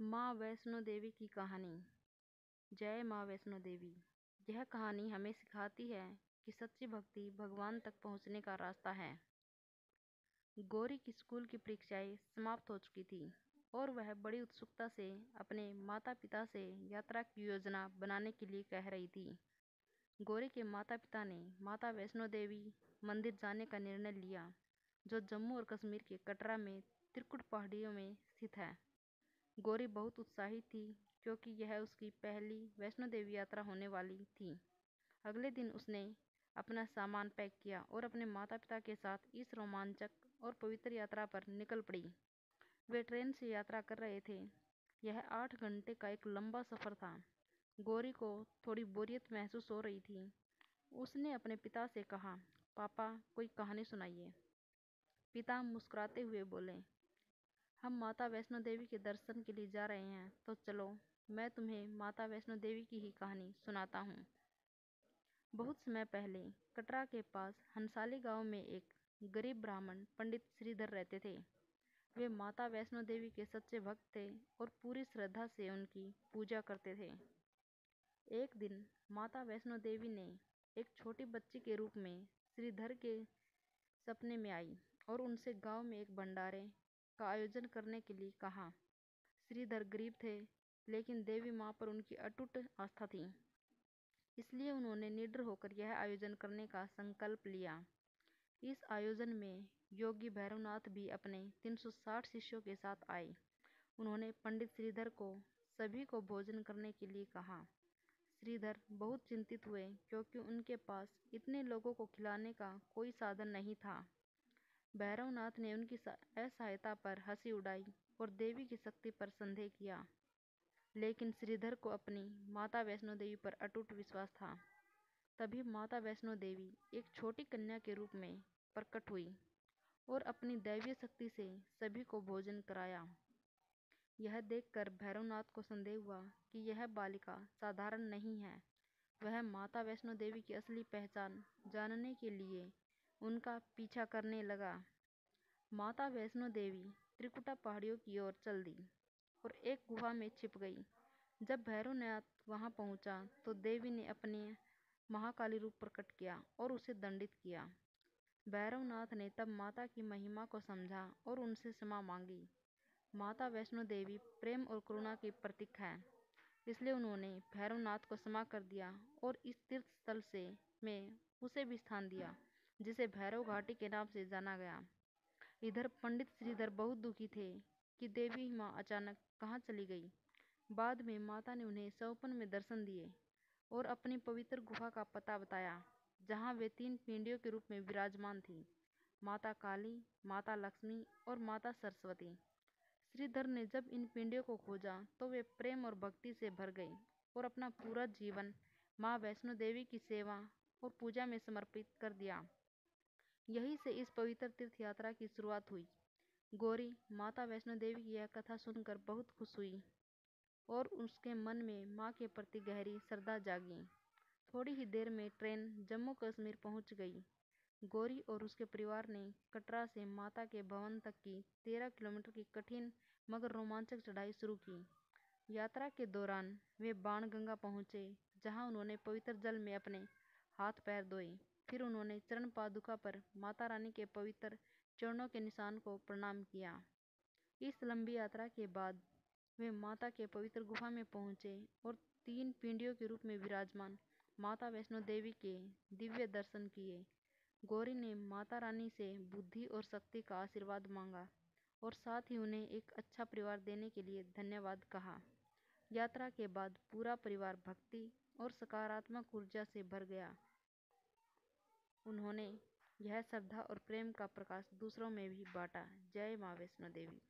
माँ वैष्णो देवी की कहानी। जय माँ वैष्णो देवी। यह कहानी हमें सिखाती है कि सच्ची भक्ति भगवान तक पहुँचने का रास्ता है। गौरी की स्कूल की परीक्षाएं समाप्त हो चुकी थी और वह बड़ी उत्सुकता से अपने माता पिता से यात्रा की योजना बनाने के लिए कह रही थी। गौरी के माता पिता ने माता वैष्णो देवी मंदिर जाने का निर्णय लिया, जो जम्मू और कश्मीर के कटरा में त्रिकुट पहाड़ियों में स्थित है। गौरी बहुत उत्साहित थी क्योंकि यह उसकी पहली वैष्णो देवी यात्रा होने वाली थी। अगले दिन उसने अपना सामान पैक किया और अपने माता पिता के साथ इस रोमांचक और पवित्र यात्रा पर निकल पड़ी। वे ट्रेन से यात्रा कर रहे थे। यह 8 घंटे का एक लंबा सफ़र था। गौरी को थोड़ी बोरियत महसूस हो रही थी। उसने अपने पिता से कहा, पापा कोई कहानी सुनाइए। पिता मुस्कुराते हुए बोले, हम माता वैष्णो देवी के दर्शन के लिए जा रहे हैं, तो चलो मैं तुम्हें माता वैष्णो देवी की ही कहानी सुनाता हूँ। बहुत समय पहले कटरा के पास हंसाली गांव में एक गरीब ब्राह्मण पंडित श्रीधर रहते थे। वे माता वैष्णो देवी के सच्चे भक्त थे और पूरी श्रद्धा से उनकी पूजा करते थे। एक दिन माता वैष्णो देवी ने एक छोटी बच्ची के रूप में श्रीधर के सपने में आई और उनसे गांव में एक भंडारे का आयोजन करने के लिए कहा। श्रीधर गरीब थे, लेकिन देवी माँ पर उनकी अटूट आस्था थी, इसलिए उन्होंने निडर होकर यह आयोजन करने का संकल्प लिया। इस आयोजन में योगी भैरवनाथ भी अपने 360 शिष्यों के साथ आए। उन्होंने पंडित श्रीधर को सभी को भोजन करने के लिए कहा। श्रीधर बहुत चिंतित हुए क्योंकि उनके पास इतने लोगों को खिलाने का कोई साधन नहीं था। भैरवनाथ ने उनकी असहायता पर हंसी उड़ाई और देवी की शक्ति पर संदेह किया, लेकिन श्रीधर को अपनी माता वैष्णो देवी पर अटूट विश्वास था। तभी माता वैष्णो देवी एक छोटी कन्या के रूप में प्रकट हुई और अपनी दैवीय शक्ति से सभी को भोजन कराया। यह देखकर भैरवनाथ को संदेह हुआ कि यह बालिका साधारण नहीं है। वह माता वैष्णो देवी की असली पहचान जानने के लिए उनका पीछा करने लगा। माता वैष्णो देवी त्रिकुटा पहाड़ियों की ओर चल दी और एक गुफा में छिप गई। जब भैरवनाथ वहां पहुंचा तो देवी ने अपने महाकाली रूप प्रकट किया और उसे दंडित किया। भैरवनाथ ने तब माता की महिमा को समझा और उनसे क्षमा मांगी। माता वैष्णो देवी प्रेम और करुणा की प्रतीक है, इसलिए उन्होंने भैरवनाथ को क्षमा कर दिया और इस तीर्थ स्थल से में उसे भी स्थान दिया, जिसे भैरव घाटी के नाम से जाना गया। इधर पंडित श्रीधर बहुत दुखी थे कि देवी माँ अचानक कहाँ चली गई। बाद में माता ने उन्हें स्वप्न में दर्शन दिए और अपनी पवित्र गुफा का पता बताया, जहाँ वे 3 पिंडियों के रूप में विराजमान थी, माता काली, माता लक्ष्मी और माता सरस्वती। श्रीधर ने जब इन पिंडियों को खोजा तो वे प्रेम और भक्ति से भर गए और अपना पूरा जीवन माँ वैष्णो देवी की सेवा और पूजा में समर्पित कर दिया। यहीं से इस पवित्र तीर्थ यात्रा की शुरुआत हुई। गौरी माता वैष्णो देवी की यह कथा सुनकर बहुत खुश हुई और उसके मन में माँ के प्रति गहरी श्रद्धा जागी। थोड़ी ही देर में ट्रेन जम्मू कश्मीर पहुंच गई। गौरी और उसके परिवार ने कटरा से माता के भवन तक की 13 किलोमीटर की कठिन मगर रोमांचक चढ़ाई शुरू की। यात्रा के दौरान वे बाणगंगा पहुंचे, जहां उन्होंने पवित्र जल में अपने हाथ पैर धोए। फिर उन्होंने चरण पादुका पर माता रानी के पवित्र चरणों के निशान को प्रणाम किया। इस लंबी यात्रा के बाद वे माता के पवित्र गुफा में पहुंचे और 3 पिंडियों के रूप में विराजमान माता वैष्णो देवी के दिव्य दर्शन किए। गौरी ने माता रानी से बुद्धि और शक्ति का आशीर्वाद मांगा और साथ ही उन्हें एक अच्छा परिवार देने के लिए धन्यवाद कहा। यात्रा के बाद पूरा परिवार भक्ति और सकारात्मक ऊर्जा से भर गया। उन्होंने यह श्रद्धा और प्रेम का प्रकाश दूसरों में भी बांटा। जय माँ वैष्णो देवी।